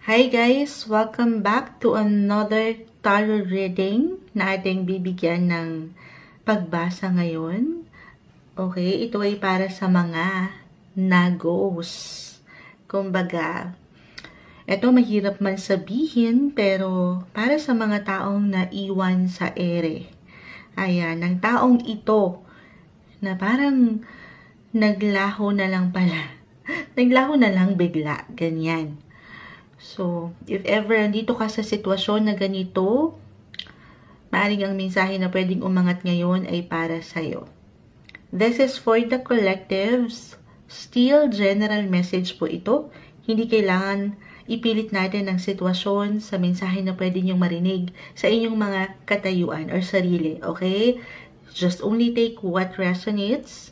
Hi guys! Welcome back to another tarot reading na ating bibigyan ng pagbasa ngayon. Okay, ito ay para sa mga nagos. Kumbaga, ito mahirap man sabihin pero para sa mga taong naiwan sa ere. Ayan, ng taong ito na parang naglaho na lang pala. Naglaho na lang bigla, ganyan. So, if ever andito ka sa sitwasyon na ganito, maaaring ang mensahe na pwedeng umangat ngayon ay para sa'yo. This is for the collectives. Still, general message po ito. Hindi kailangan ipilit natin ang sitwasyon sa mensahe na pwede niyong marinig sa inyong mga katayuan or sarili. Okay? Just only take what resonates.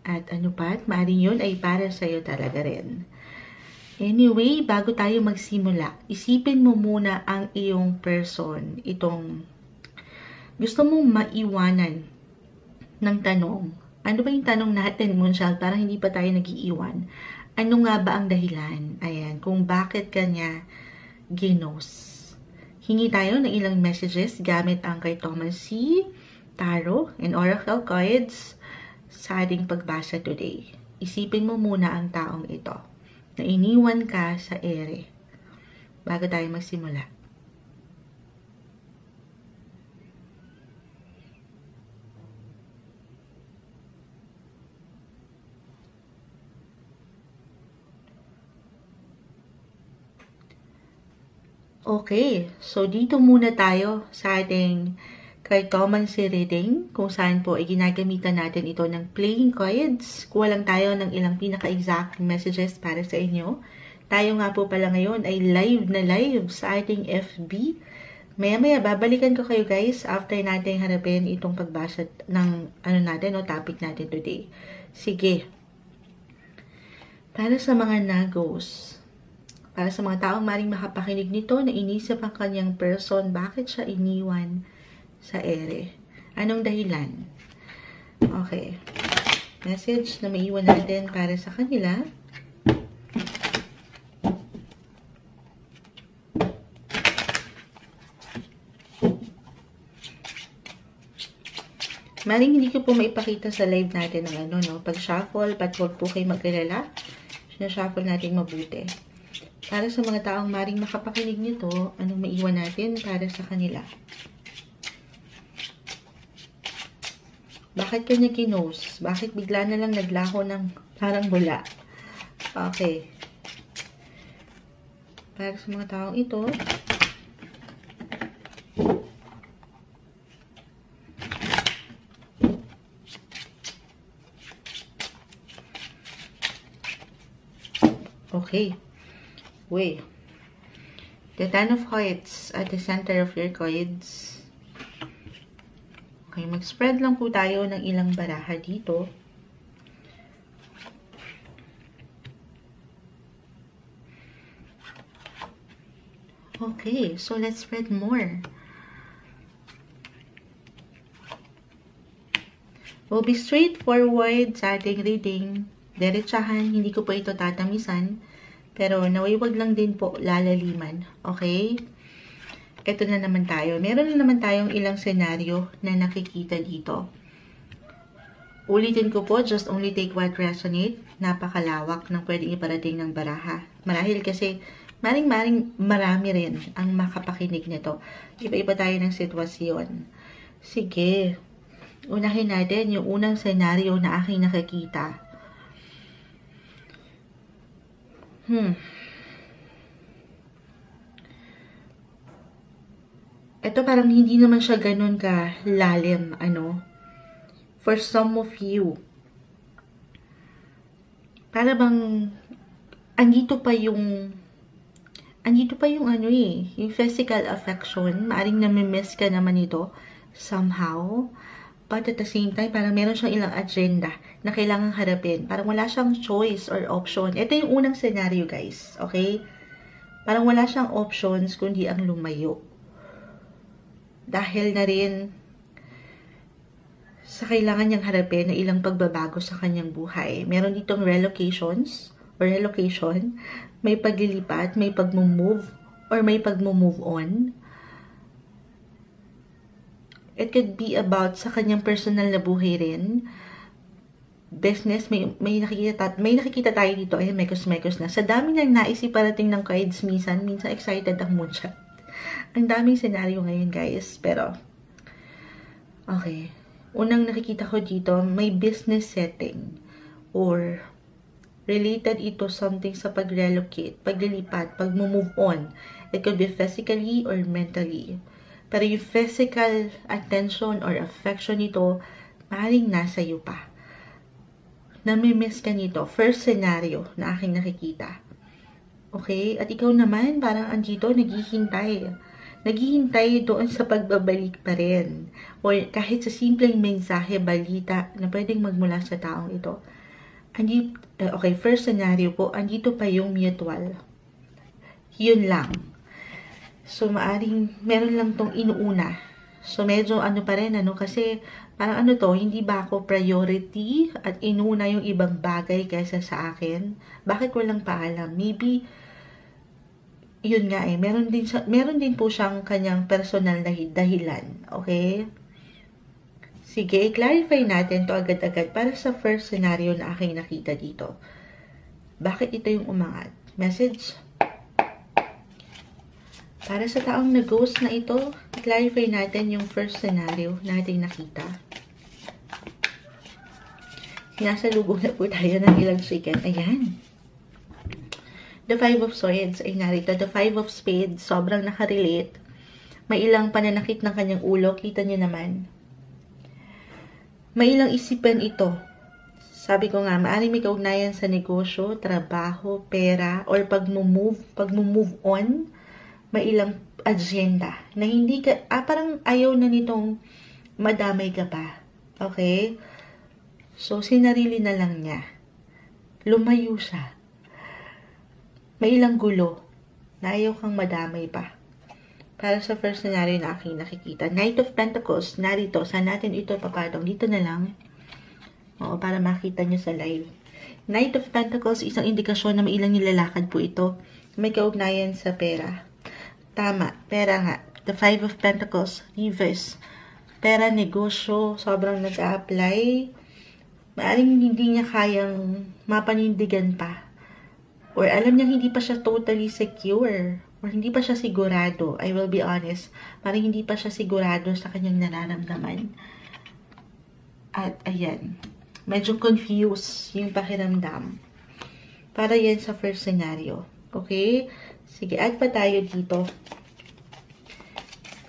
At ano pa, maaaring yun ay para sa'yo talaga rin. Anyway, bago tayo magsimula, isipin mo muna ang iyong person. Itong gusto mong maiwanan ng tanong. Ano ba yung tanong natin, Munsyal? Parang hindi pa tayo nag-iiwan. Ano nga ba ang dahilan? Ayan, kung bakit kanya ginos. Hingi tayo ng ilang messages gamit ang kay Thomas C. Tarot and Oracle cards sa ating pagbasa today. Isipin mo muna ang taong ito na iniwan ka sa ere bago tayo magsimula. Okay, so dito muna tayo sa ating cartomancy reading, kung saan po ay ginagamitan natin ito ng playing cards. Kuha lang tayo ng ilang pinaka-exact messages para sa inyo. Tayo nga po pala ngayon ay live na live sa ating FB. Maya-maya, babalikan ko kayo guys after natin harapin itong pagbasa ng topic natin today. Sige. Para sa mga nagos, para sa mga taong maring makapakinig nito na inisip ang kanyang person, bakit siya iniwan sa ere? Anong dahilan? Okay. Message na maiwan natin para sa kanila. Maring hindi ko po maipakita sa live natin ng pag-shuffle, but huwag po kayo mag-alala. Sinashuffle natin mabuti. Para sa mga taong maring makapakinig nito, anong maiwan natin para sa kanila? Bakit kanya kinos? Bakit bigla na lang naglaho ng parang bula? Okay. Para sa mga taong ito, okay. Wait. The Ten of Hearts at the center of your cards. Okay, mag-spread lang po tayo ng ilang baraha dito. Okay, so let's spread more. We'll be straightforward sa ating reading. Diretsahan, hindi ko po ito tatamisan. Pero naway wag lang din po lalaliman. Okay? Ito na naman tayo. Meron na naman tayong ilang senaryo na nakikita dito. Ulitin ko po, just only take what resonate. Napakalawak ng pwedeng iparating ng baraha. Marahil kasi maring marami rin ang makapakinig nito. Iba-iba tayo ng sitwasyon. Sige. Unahin natin yung unang senaryo na aking nakikita. Ito parang hindi naman siya ganun ka lalim, for some of you. Para bang, andito pa yung yung physical affection. Maaring namimiss ka naman ito, somehow. But at the same time, parang meron siyang ilang agenda na kailangang harapin. Parang wala siyang choice or option. Ito yung unang scenario, guys. Okay? Parang wala siyang options kundi ang lumayo. Dahil na rin sa kailangan niyang harapin na ilang pagbabago sa kanyang buhay. Meron ditong relocations or relocation. may paglilipat, may pag-move, or may pag-move on. It could be about sa kanyang personal na buhay rin. Business, may nakikita tayo dito. Ayan, mekos-mekos na. Sa dami ng naisip parating ng cards, minsan excited ang moon shot. Ang daming senaryo ngayon, guys. Pero, okay. Unang nakikita ko dito, may business setting. Or, related ito something sa pag-relocate, paglilipat, pag-move on. It could be physically or mentally. Pero yung physical attention or affection nito, maaaring nasa iyo pa. Namimiss ka nito. First scenario na aking nakikita. Okay? At ikaw naman, parang andito, naghihintay. Naghihintay doon sa pagbabalik pa rin. O kahit sa simpleng mensahe, balita na pwedeng magmula sa taong ito. Okay, first scenario po, andito pa yung mutual. Yun lang. So, maaring meron lang tong inuuna. So, medyo ano pa rin, kasi parang hindi ba ako priority at inuna yung ibang bagay kaysa sa akin? Bakit walang paalam? Maybe, yun nga meron din po siyang kanyang personal na dahilan. Okay? Sige, i-clarify natin to agad-agad para sa first scenario na aking nakita dito. Bakit ito yung umangat? Message. Para sa taong nag-ghost na ito, i-clarify natin yung first scenario na ating nakita. Sinasalubong na po tayo ng ilang chicken. Ayan. The Five of Swords ay narito. The Five of Spades, sobrang nakarelate. May ilang pananakit ng kanyang ulo. Kita nyo naman. May ilang isipan ito. Sabi ko nga, maaaring may kaugnayan sa negosyo, trabaho, pera, or pag-move on. May ilang agenda na hindi ka, parang ayaw na nitong madamay ka pa. Okay? So, sinarili na lang niya. Lumayo siya. May ilang gulo na ayaw kang madamay pa. Para sa first scenario na aking nakikita. Knight of Pentacles, narito. Saan natin ito papatong? Dito na lang. Oo, para makita nyo sa live. Knight of Pentacles, isang indikasyon na may ilang nilalakad po ito. May kaugnayan sa pera. Tama, pera nga. The Five of Pentacles, reverse. Pera, negosyo, sobrang nag-a-apply. Maaring hindi niya kayang mapanindigan pa. Or alam niya hindi pa siya totally secure. Or hindi pa siya sigurado. I will be honest. Parang hindi pa siya sigurado sa kanyang nararamdaman. At ayan. Medyo confused yung pakiramdam. Para yan sa first scenario. Okay? Sige, add pa tayo dito.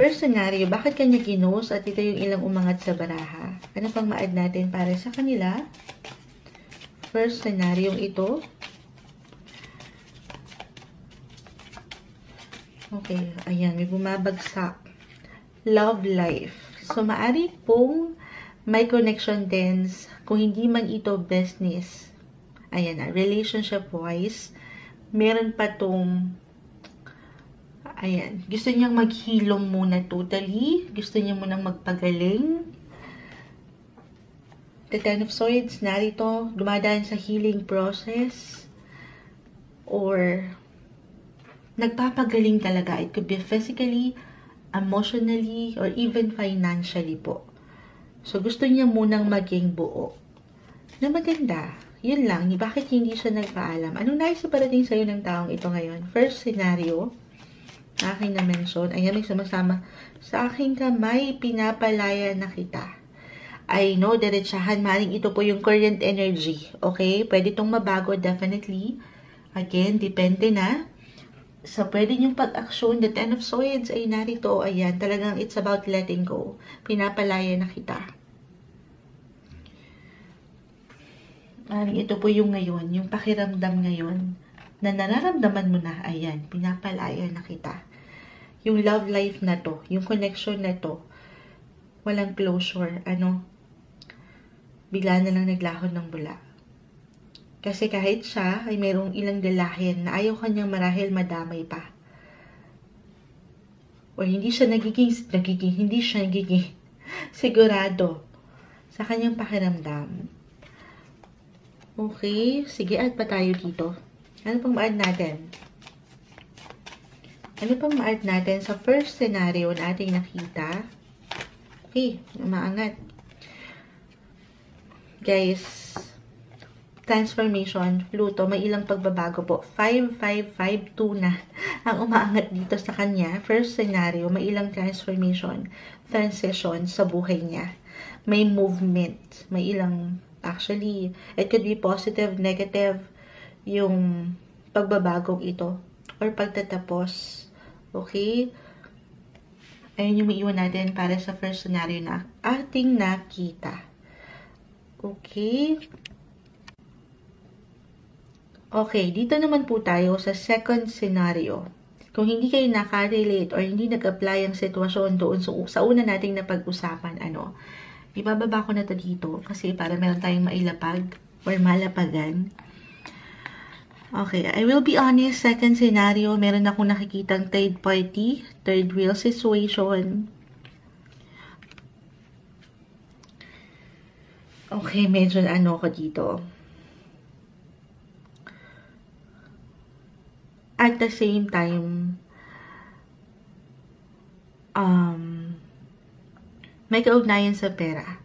First scenario, bakit kanya ginos at ito yung ilang umangat sa baraha? Ano pang ma-add natin para sa kanila? First scenario ito. Okay, ayan, may bumabagsak. Love life. So, maari pong may connection din kung hindi man ito business. Ayan na, relationship-wise, meron pa tong ayan, gusto niyang maghilom muna totally. Gusto niya munang magpagaling. The Ten of Swords, narito, dumadaan sa healing process. Or, nagpapagaling talaga. It could be physically, emotionally, or even financially po. So, gusto niya munang maging buo. Na maganda. Yun lang. Bakit hindi siya nagpaalam? Anong nais na parating sa'yo ng taong ito ngayon? First scenario, aking na-mention, ayan, may sumasama sa aking kamay, pinapalaya na kita. I know, diretsahan, maring ito po yung current energy. Okay? Pwede itong mabago, definitely. Again, depende na. So, pwede yung pag-aksyon. The Ten of Swords ay narito. Ayan, talagang it's about letting go. Pinapalaya na kita. Maring ito po yung ngayon, yung pakiramdam ngayon, na nararamdaman mo na, ayan, pinapalaya na kita. Yung love life na to, yung connection na to, walang closure, bigla na lang naglahon ng bula. Kasi kahit siya ay mayroong ilang dalahin na ayaw kanyang marahil madamay pa. O hindi siya nagiging sigurado sa kanyang pakiramdam. Okay, sige, add pa tayo dito. Ano pang ma-add natin? Ano pang ma-add natin sa first scenario na ating nakita? Okay, umaangat. Guys, transformation, Pluto, may ilang pagbabago po. 5552 na ang umaangat dito sa kanya. First scenario, may ilang transformation, transition sa buhay niya. May movement, may ilang, actually, it could be positive, negative, yung pagbabagong ito, or pagtatapos. Okay? Ayun yung maiwan natin para sa first scenario na ating nakita. Okay? Okay, dito naman po tayo sa second scenario. Kung hindi kayo nakarelate or hindi nag-apply ang sitwasyon doon sa una nating napag-usapan, ibababa ko na to dito kasi para meron tayong mailapag or malapagan. Okay, I will be honest, second scenario, meron akong nakikitang third party, third wheel situation. Okay, medyo ko dito. At the same time, may kaugnayan sa pera.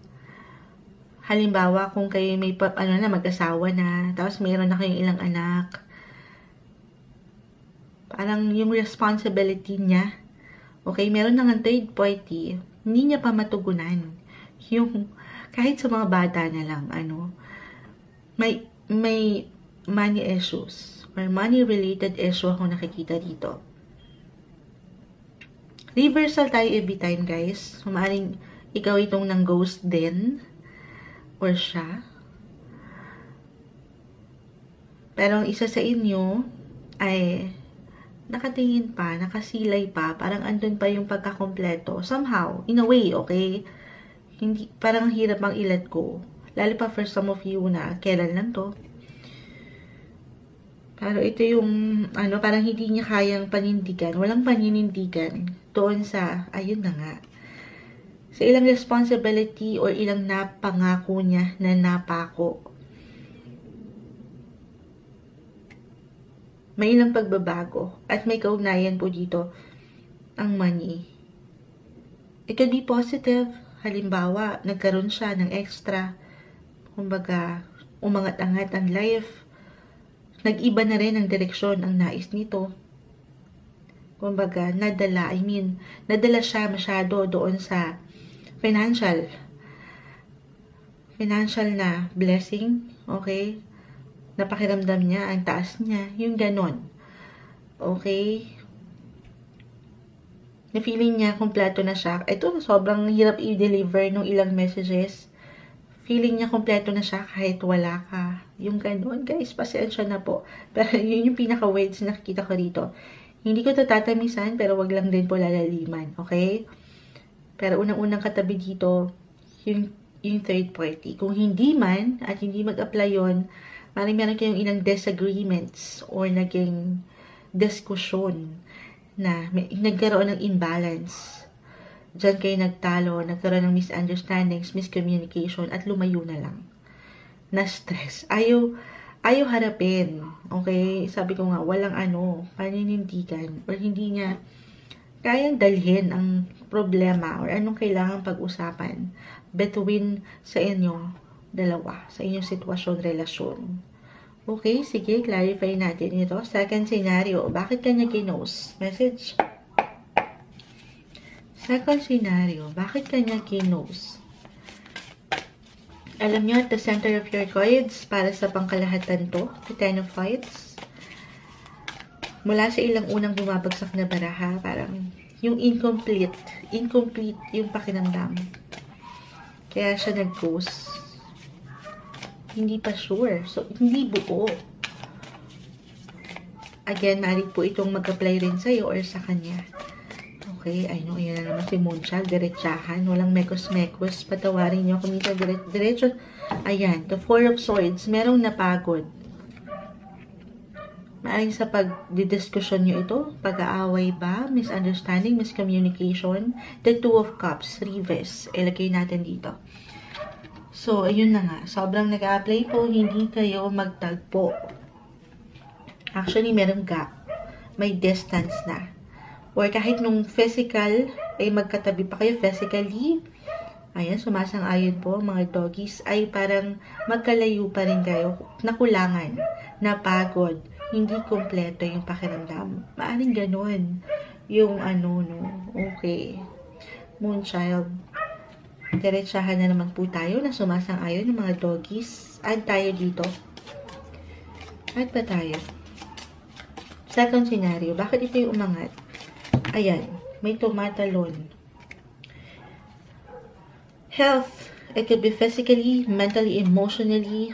Halimbawa, kung kayo may mag-asawa na, tapos mayroon na kayong ilang anak, parang yung responsibility niya, okay, meron na ng third party, hindi niya pa matugunan. Yung, kahit sa mga bata na lang, may money issues, or money-related issue ako nakikita dito. Reversal tayo every time, guys. So, maaaring ikaw itong nang ghost din, or siya. Pero ang isa sa inyo ay nakatingin pa, nakasilay pa, parang andun pa yung pagkakompleto. Somehow, in a way, okay? Hindi, parang hirap ang i-let go. Lalo pa for some of you na kailan lang to. Pero ito yung, parang hindi niya kayang panindigan. Walang paninindigan doon sa, ayun na nga, sa ilang responsibility or ilang napangako niya na napako. May ilang pagbabago at may kaugnayan po dito ang money. It could be positive. Halimbawa, nagkaroon siya ng extra. Kumbaga, umangat-angat ang life. Nag-iba na rin ang direksyon ang nais nito. Kumbaga, nadala siya masyado doon sa financial na blessing, okay? Napakiramdam niya, ang taas niya, yung ganon. Okay? Na feeling niya, kompleto na siya. Ito, sobrang hirap i-deliver nung ilang messages. Feeling niya, kompleto na siya kahit wala ka. Yung ganon, guys, pasensya na po. Pero yun yung pinaka-words na nakikita ko dito. Hindi ko ito tatamisan, pero wag lang din po lalaliman, okay? Pero unang-unang katabi dito, yung third party. Kung hindi man, at hindi mag-apply yun, meron kayong ilang disagreements or naging diskusyon na nagkaroon ng imbalance. Diyan kayo nagtalo, nagkaroon ng misunderstandings, miscommunication, at lumayo na lang. Na-stress. Ayaw harapin. Okay? Sabi ko nga, walang paninindigan or hindi niya kayang dalhin ang problema or anong kailangang pag-usapan between sa inyo dalawa, sa inyong sitwasyon, relasyon. Okay, sige, clarify natin ito. Second scenario, bakit kanya ginost? Message. Second scenario, bakit kanya ginost? Alam nyo, at the center of your cards, para sa pangkalahatan to, the Ten of Cups. Mula sa ilang unang bumabagsak na baraha, parang yung incomplete yung pakiramdam. Kaya siya nag-ghost. Hindi pa sure. So, hindi buo. Again, maaaring po itong mag-apply rin sa'yo or sa kanya. Okay, I know, ayan na naman si Moonchild, diretsahan. Walang mekos-mekos. Patawarin nyo kung minsan diretso. Ayan, the Four of Swords. Merong napagod. Maaaring sa pag-discussion nyo ito, pag-aaway ba, misunderstanding, miscommunication, the Two of Cups, reverse. Ilagay natin dito. So, ayun na nga. Sobrang nag-a-apply po, hindi kayo magtagpo. Actually, merong gap. May distance na. Or kahit nung physical, ay magkatabi pa kayo physically, ayan, sumasang-ayon po mga doggies, ay parang magkalayo pa rin kayo, nakulangan, napagod, hindi kompleto yung pakiramdam. Maaring ganun yung ano, no? Okay. Moonchild. Diretsahan na naman po tayo na sumasang-ayon ng mga doggies. Add tayo dito. Add pa tayo. Second scenario. Bakit ito yung umangat? Ayan. May tumatalon. Health. It could be physically, mentally, emotionally.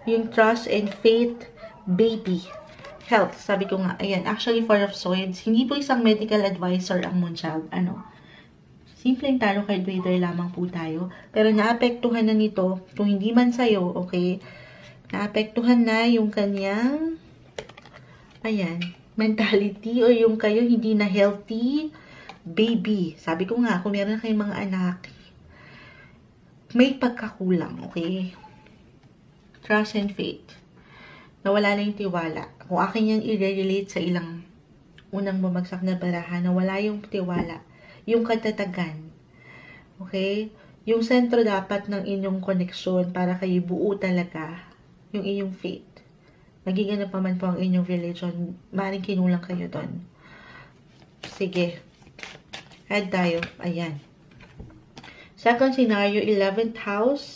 Yung trust and faith. Baby. Health. Sabi ko nga. Ayan. Actually, Four of Swords. Hindi po isang medical advisor ang Moonchild. Ano? Simpleng tarot card reader lamang po tayo. Pero naapektuhan na nito. Kung hindi man sa'yo, okay? Naapektuhan na yung kanyang ayan, mentality o yung kayo hindi na healthy baby. Sabi ko nga, kung meron na kayong mga anak, may pagkakulang, okay? Trust and faith. Nawala na yung tiwala. Kung akin yan i-relate sa ilang unang bumagsak na baraha, nawala yung tiwala. Yung katatagan. Okay? Yung sentro dapat ng inyong koneksyon para kayo buo talaga yung inyong faith. Maging ano pa man po ang inyong religion, maaaring kinulang kayo doon. Sige. Add tayo. Ayan. Second scenario, 11th house.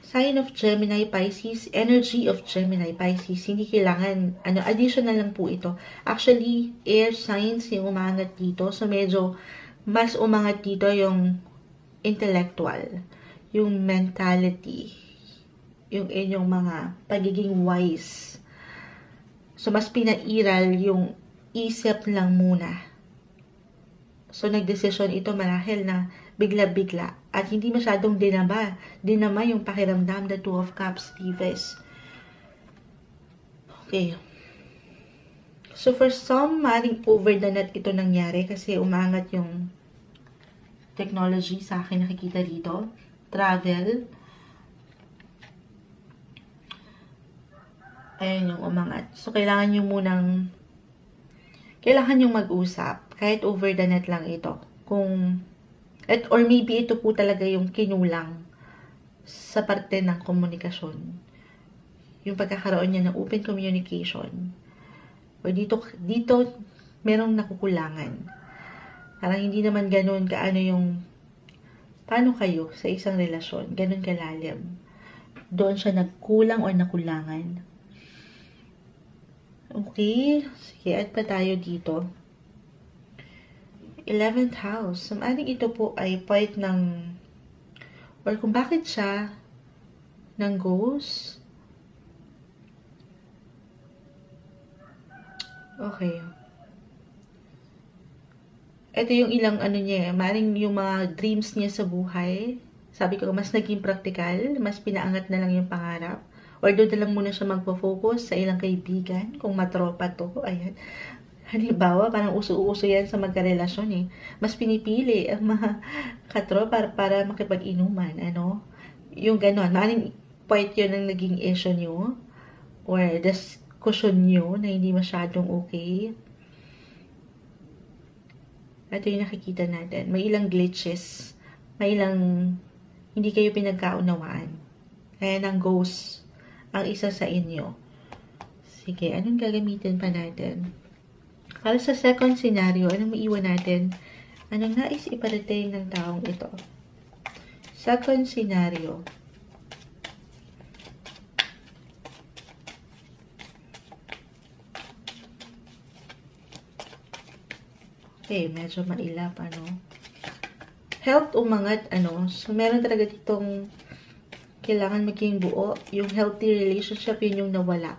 Sign of Gemini, Pisces. Energy of Gemini, Pisces. Hindi kailangan, additional lang po ito. Actually, air signs yung umangat dito. So, medyo mas umangat dito yung intellectual. Yung mentality. Yung inyong mga pagiging wise. So, mas pinairal yung isip lang muna. So, nagdesisyon ito marahil na bigla-bigla. At hindi masyadong dinama yung pakiramdam, the Two of Cups, Divas. Okay. So, for some, maaaring over the net ito nangyari kasi umangat yung technology sa akin nakikita dito. Travel. Ayan yung umangat. So, kailangan yung mag-usap. Kahit over the net lang ito. Or maybe ito po talaga yung kinulang sa parte ng komunikasyon. Yung pagkakaroon niya ng open communication. O dito merong nakukulangan. Parang hindi naman ganun kaano yung paano kayo sa isang relasyon. Ganun kalalim. Doon siya nagkulang o nakulangan. Okay. Sige, add pa tayo dito. 11th house. Maaaring ito po ay part ng or kung bakit siya ng ghost. Okay. Ito yung ilang niya. Maaaring yung mga dreams niya sa buhay. Sabi ko, mas naging practical. Mas pinaangat na lang yung pangarap. Or doon na lang muna siya magpo-focus sa ilang kaibigan. Kung matropa to. Ayan. Halimbawa, parang uso-uso yan sa magkarelasyon eh. Mas pinipili ang mga katropa para makipag-inuman. Yung ganon. Maaaring part yun ang naging issue nyo. Or discussion nyo na hindi masyadong okay. Ito yung nakikita natin. May ilang glitches. May ilang hindi kayo pinagkaunawaan. Kaya nang ghost ang isa sa inyo. Sige, anong gagamitin pa natin? Para sa second scenario, anong maiwan natin? Anong nais iparating ng taong ito? Second scenario. Okay, medyo mailap, Health umangat, So, meron talaga ditong kailangan maging buo. Yung healthy relationship, yun yung nawala.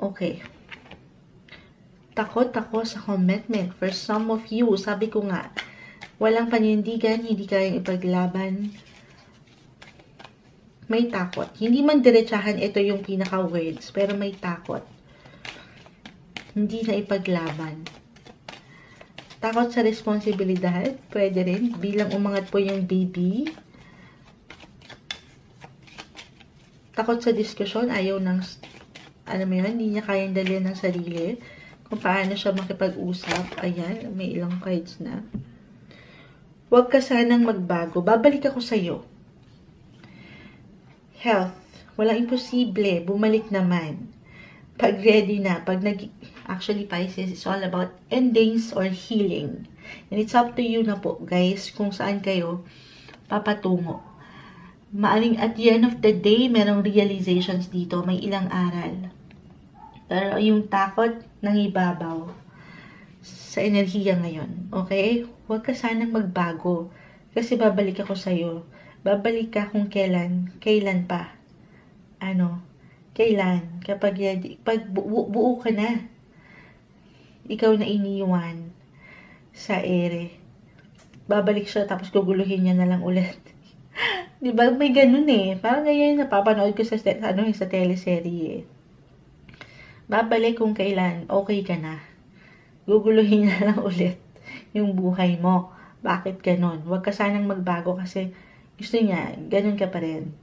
Okay. Takot ako sa commitment. For some of you, sabi ko nga, walang panindigan, hindi kayang ipaglaban. May takot. Hindi man diretsahan ito yung pinaka-words, pero may takot. Hindi na ipaglaban. Takot sa responsibilidad, pwede rin. Bilang umangat po yung baby. takot sa diskusyon, ayaw ng, alam mo yun, hindi niya kayang dalhin ng sarili. Kung paano siya makipag-usap. Ayan, may ilang cards na. Huwag ka sanang magbago. Babalik ako sa'yo. Health. Walang imposible. Bumalik naman. Pag ready na. Actually, Pisces is all about endings or healing. And it's up to you na po, guys, kung saan kayo papatungo. Maaring at the end of the day, merong realizations dito. May ilang aral. Pero yung takot nang ibabaw sa enerhiya ngayon. Okay? Huwag ka sanang magbago. Kasi babalik ako sa'yo. Babalik ka kung kailan. Kailan pa. Kailan? Kapag buo ka na. Ikaw na iniwan sa ere. Babalik siya tapos guguluhin niya na lang ulit. Diba? May ganun eh. Parang ganyan napapanood ko sa teleserye eh. Babalik kung kailan okay ka na. Guguluhin na lang ulit yung buhay mo. Bakit ganun? Huwag ka sanang magbago kasi gusto niya, ganun ka pa rin.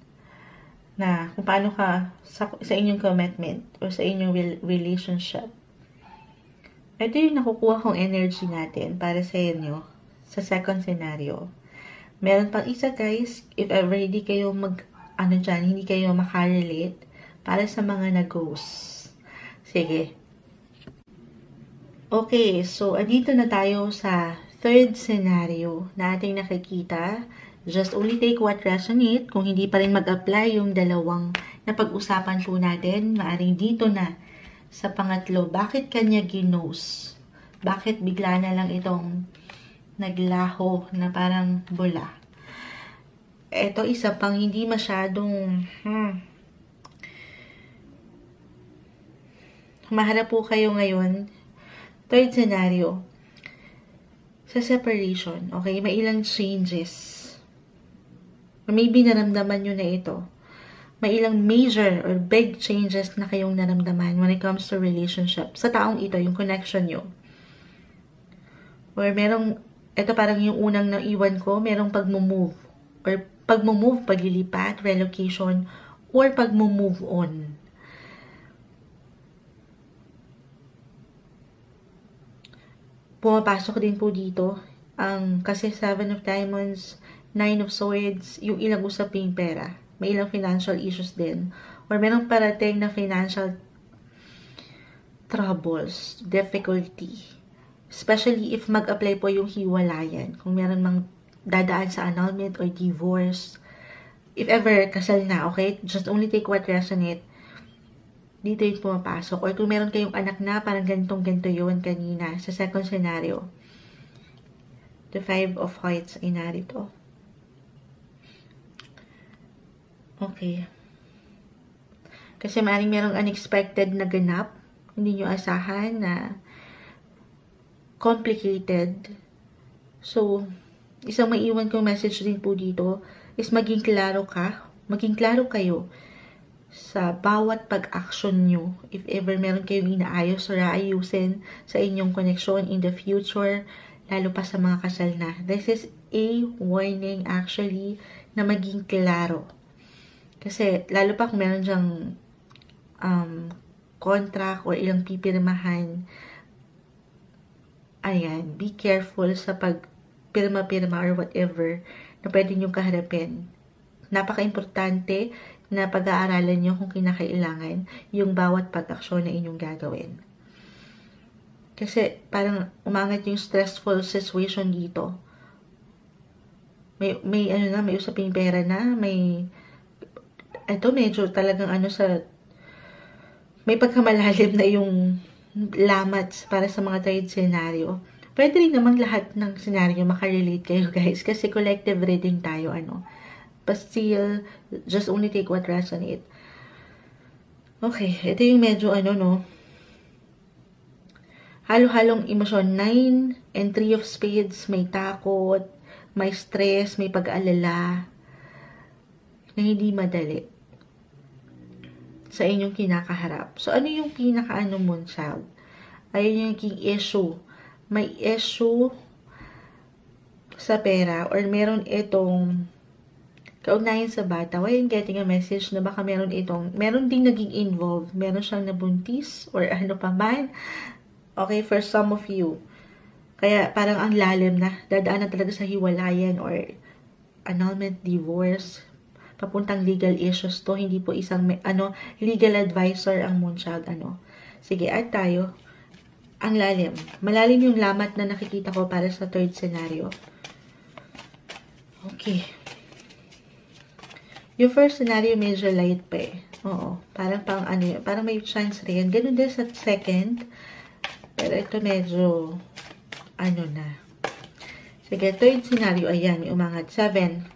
Na kung paano ka sa inyong commitment o sa inyong relationship. Ito yung nakukuha kong energy natin para sa inyo sa second scenario. Meron pang isa guys, if ever hindi kayo hindi kayo makarelate para sa mga nag-ghost. Sige. Okay, so andito na tayo sa third scenario na ating nakikita. Just only take what resonate. Kung hindi pa rin mag-apply yung dalawang napag-usapan po natin, maaring dito na sa pangatlo. Bakit kanya ginos? Bakit bigla na lang itong naglaho na parang bula? Ito isa pang hindi masyadong maharap po kayo ngayon. Third scenario. Sa separation. Okay? May ilang changes. Maybe naramdaman nyo na ito. May ilang major or big changes na kayong naramdaman when it comes to relationship. Sa taong ito, yung connection nyo. Or ito parang yung unang naiwan ko, merong pag-move. Or pag-move, paglilipat, relocation, or pag-move on. Pumapasok din po dito kasi 7 of Diamonds, 9 of Swords, yung ilang usaping pera. May ilang financial issues din. Or merong parating na financial troubles, difficulty. Especially if mag-apply po yung hiwalayan. Kung meron mang dadaan sa annulment or divorce. If ever kasal na, okay? Just only take what resonate. Dito yung pumapasok. Or kung meron kayong anak na, parang ganito yun kanina sa second scenario. The 5 of Hearts ay narito. Okay. Kasi maaaring merong unexpected na ganap. Hindi nyo asahan na complicated. So, isang maiwan kong message din po dito is maging klaro ka. Maging klaro kayo sa bawat pag-action nyo. If ever meron kayong inaayos or aayusin sa inyong connection in the future, lalo pa sa mga kasal na. This is a warning actually na maging klaro. Kasi lalo pa kung meron dyang contract or ilang pipirmahan, ayan, be careful sa pag-pirma-pirma or whatever na pwede nyo kaharapin. Napaka-importante na pag-aaralan nyo kung kinakailangan yung bawat pag-aksyon na inyong gagawin. Kasi parang umangat yung stressful situation dito. May usaping pera na, ito medyo talagang may pagkamalalim na yung lamat para sa mga third scenario. Pwede rin naman lahat ng scenario makarelate kayo guys kasi collective reading tayo but still, just only take what resonate. Okay, ito yung medyo halo-halong emosyon. 9 and 3 of Spades, may takot, may stress, may pag-aalala na hindi madali sa inyong kinakaharap. So, ano yung pinaka-ano mo, child? Ayun yung issue. May issue sa pera or meron itong kaugnayan sa bata, why I'm getting a message na baka meron ding naging involved, meron siyang nabuntis, or ano pa man. Okay, for some of you. Kaya parang ang lalim na, dadaanan talaga sa hiwalayan or annulment, divorce, papuntang legal issues to, hindi po isang legal advisor ang moonchild, Sige, at tayo. Ang lalim. Malalim yung lamat na nakikita ko para sa third scenario. Okay. Yung first scenario, medyo light pa eh. Oo. Parang parang may chance rin. Ganun din sa second. Pero ito medyo, na. Sige, third scenario, ayan, may umangat. 7.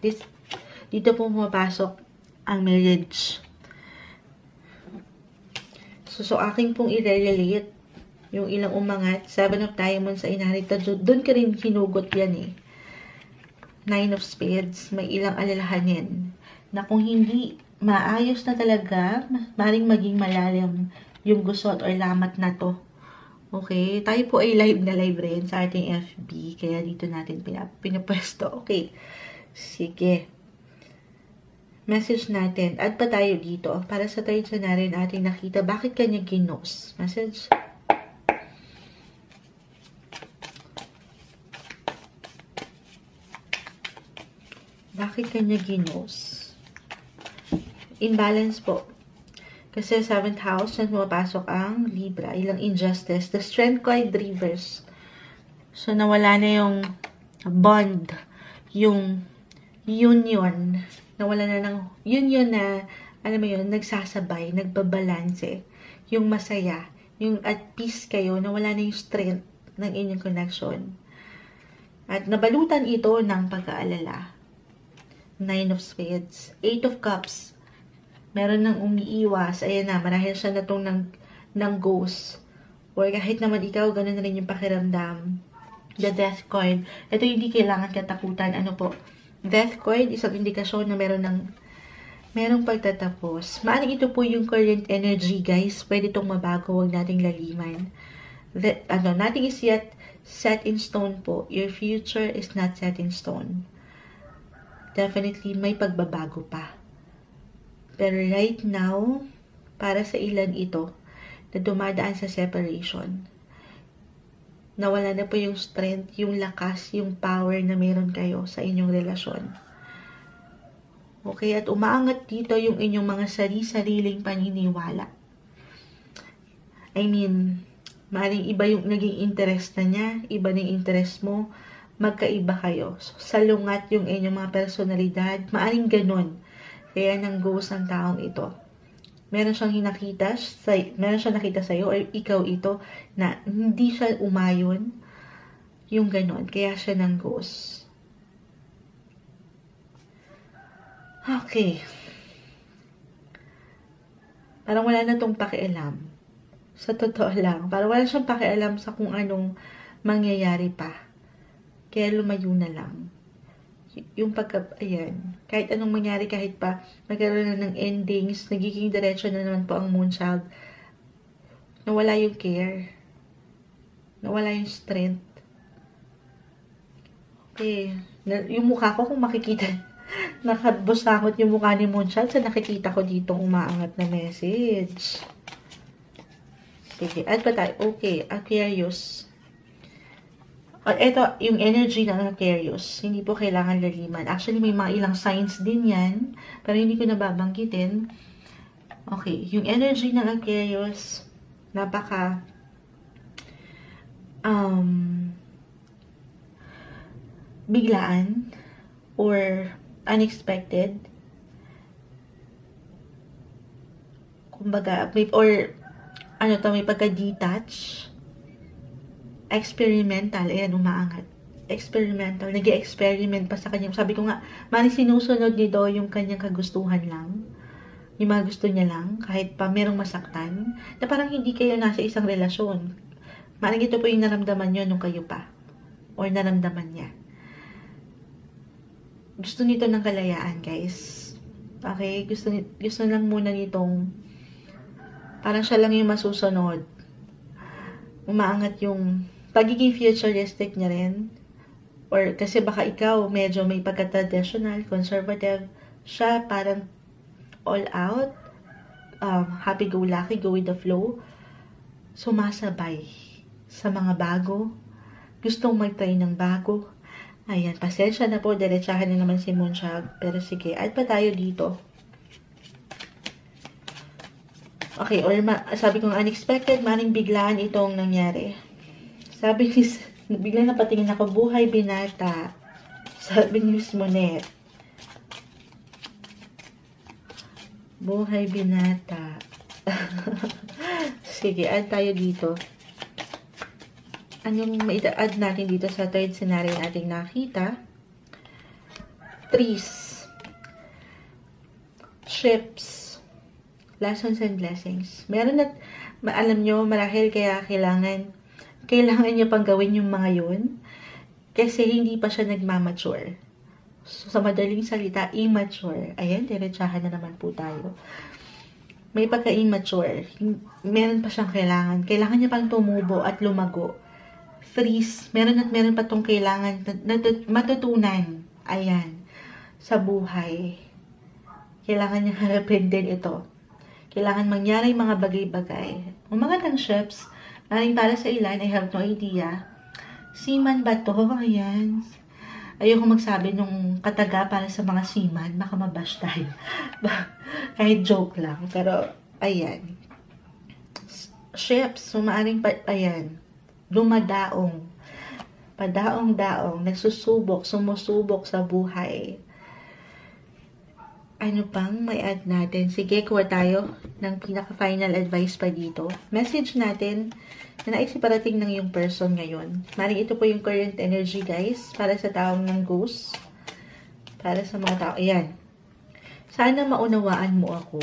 Dito po pumapasok ang marriage. So aking pong i-relate yung ilang umangat. 7 of Diamonds sa inheritance. Doon ka rin hinugot yan eh. 9 of Spades. May ilang alalahanin. Na kung hindi maayos na talaga, maring maging malalim yung gusot or lamat na to. Okay? Tayo po ay live rin sa ating FB. Kaya dito natin pinapwesto. Okay. Sige. Message natin. Add pa tayo dito. Para sa third scenario natin nakita, bakit kanya ginos? Message. Bakit kanya ginos? Imbalance po. Kasi 7th house, na pumapasok ang Libra. Ilang injustice. The Strength card reverse. So, nawala na yung bond. Yung union. Nawala na ng union na, alam mo yun, nagsasabay, nagbabalanse. Yung masaya. Yung at peace kayo, nawala na yung strength ng inyong connection. At nabalutan ito ng pag-aalala. 9 of Spades. 8 of Cups. Meron nang umiiwas. Ayan na, marahil siya na itong ng ghost. Or kahit naman ikaw, ganun na rin yung pakiramdam. The Death card. Ito hindi kailangan katakutan. Ano po? Death card, isang indikasyon na merong pagtatapos. Maaring ito po yung current energy, guys. Pwede itong mabago. Huwag nating laliman. Nothing is yet set in stone po. Your future is not set in stone. Definitely may pagbabago pa. Pero right now, para sa ilan ito, na dumadaan sa separation, nawala na po yung strength, yung lakas, yung power na meron kayo sa inyong relasyon. Okay, at umaangat dito yung inyong mga sariling paniniwala. I mean, maaaring iba yung naging interest na niya, iba na yung interest mo, magkaiba kayo. So, salungat yung inyong mga personalidad. Maaring ganun. Kaya nang ghost ang taong ito. Meron siyang nakita sa'yo or ikaw ito na hindi siya umayon. Yung ganun. Kaya siya nang ghost. Okay. Parang wala na tong pakialam. Sa totoo lang. Parang wala siyang pakialam sa kung anong mangyayari pa. Kaya lumayo na lang. Yung ayan, kahit anong mangyari, kahit pa nagkaroon na ng endings, nagiging diretso na naman po ang moonchild, nawala yung care. Nawala yung strength. Okay. Yung mukha ko, kung makikita, nakabusakot yung mukha ni moonchild sa nakikita ko dito umaangat na message. Sige, add pa tayo. Okay, Aquarius. Ito, yung energy ng Aquarius, hindi po kailangan laliman. Actually, may mga ilang signs din yan, pero hindi ko nababanggitin. Okay, yung energy ng Aquarius, napaka biglaan or unexpected. Kumbaga, may pagka-detach. Experimental, ayan, umaangat. Experimental, nag-experiment pa sa kanya. Sabi ko nga, mali sinusunod nito yung kanyang kagustuhan lang. Yung mga gusto niya lang, kahit pa merong masaktan, na parang hindi kayo nasa isang relasyon. Maring ito po yung naramdaman nyo nung kayo pa. Or naramdaman niya. Gusto nito ng kalayaan, guys. Okay? Gusto lang muna nitong, parang siya lang yung masusunod. Umaangat yung pagiging futuristic niya rin. Or kasi baka ikaw medyo may pagka-traditional, conservative, Siya parang all out, happy-go-lucky, go with the flow, sumasabay sa mga bago, gustong mag-try ng bago. Ayan, pasensya na po, diretsahan na naman si Moonshag. Pero sige, add pa tayo dito. Okay, or sabi kong unexpected, maring biglaan itong nangyari. Sabi ni, bigla na patingin ako, buhay binata. Sabi ni Miss Monet. Buhay binata. Sige, add tayo dito. Anong mai-add natin dito sa third scenario nating nakita? Trees. Ships. Lessons and blessings. Meron at, alam nyo, marahil kaya kailangan nyo pang gawin yung mga yun. Kasi hindi pa siya nagmamature. So, sa madaling salita, immature. Ayan, diretsahan na naman po tayo. May pagka-immature. Meron pa siyang kailangan. Kailangan niya pang tumubo at lumago. Freeze. Meron pa tong kailangan matutunan. Ayan. Sa buhay. Kailangan niya harapin din ito. Kailangan mangyari mga bagay-bagay. Ang magandang ships, maring para sa ilan, I have no idea. Seaman ba to? Ayan. Ayoko magsabi nung kataga para sa mga seaman. Baka mabash tayo. Kahit joke lang. Pero, ayan. Ships, maaring ayan. Dumadaong. Padaong-daong. Nagsusubok, sumusubok sa buhay. Ano pang may add natin? Sige, kuha tayo ng pinaka-final advice pa dito. Message natin na naisiparating ng yung person ngayon. Maring ito po yung current energy, guys, para sa taong ng ghost. Para sa mga tao. Ayan. Sana maunawaan mo ako.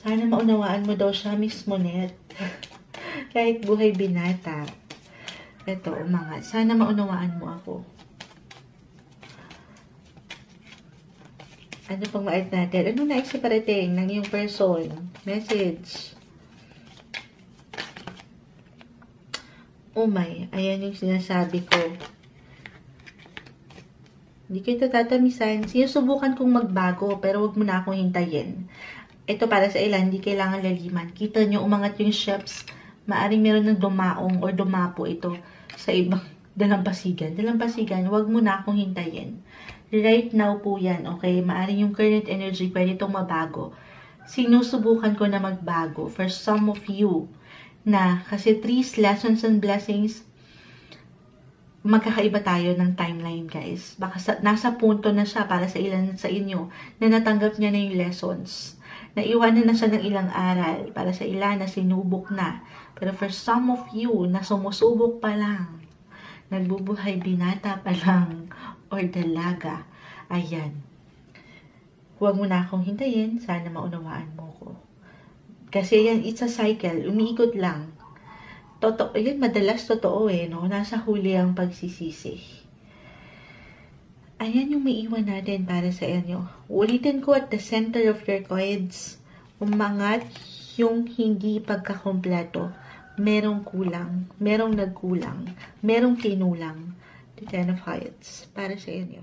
Sana maunawaan mo daw siya, Miss Monet. Kahit buhay binata. Ito, umangat. Sana maunawaan mo ako. Ano pang ma-add natin? Ano naisiparating ng yung person? Message. Oh my, ayan yung sinasabi ko. Hindi ko ito tatamisan. Sinusubukan kong magbago, pero wag mo na akong hintayin. Ito para sa ilan, hindi kailangan laliman. Kita nyo, umangat yung ships. Maaring meron ng dumaong or dumapo ito sa ibang dalampasigan. Dalampasigan, wag mo na akong hintayin. Right now po yan, okay? Maaring yung current energy, pwede itong mabago. Sinusubukan ko na magbago for some of you na kasi 3 lessons and blessings, magkakaiba tayo ng timeline, guys. Baka nasa punto na siya para sa ilan sa inyo na natanggap niya na yung lessons. Naiwanan na siya ng ilang aral para sa ilan na sinubok na. Pero for some of you na sumusubok pa lang, nagbubuhay binata pa lang, or dalaga, ayan. Huwag mo na akong hintayin, sana maunawaan mo ko. Kasi yan, it's a cycle, umiikot lang. Totoo, yun, madalas totoo no? Nasa huli ang pagsisisi. Ayan yung may iwan natin para sa inyo. Ulitin ko, at the center of your cards, umangat yung hindi pagkakompleto. Merong kulang, merong nagkulang, merong kinulang. The Ten of Hearts para sa inyo.